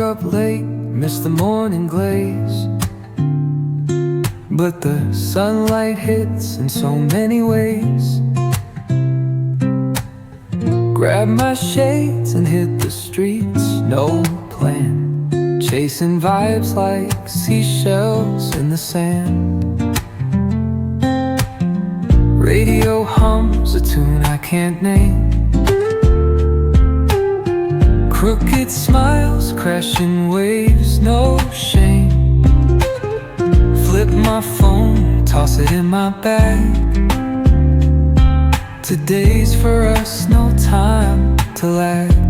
up late, missed the morning glaze, but the sunlight hits in so many ways. Grabbed my shades and hit the streets, no plan, chasing vibes like seashells in the sand. Radio hums a tune I can't name, crooked smiles, crashing waves, no shame. Flip my phone, toss it in my bag. Today's for us, no time to lag.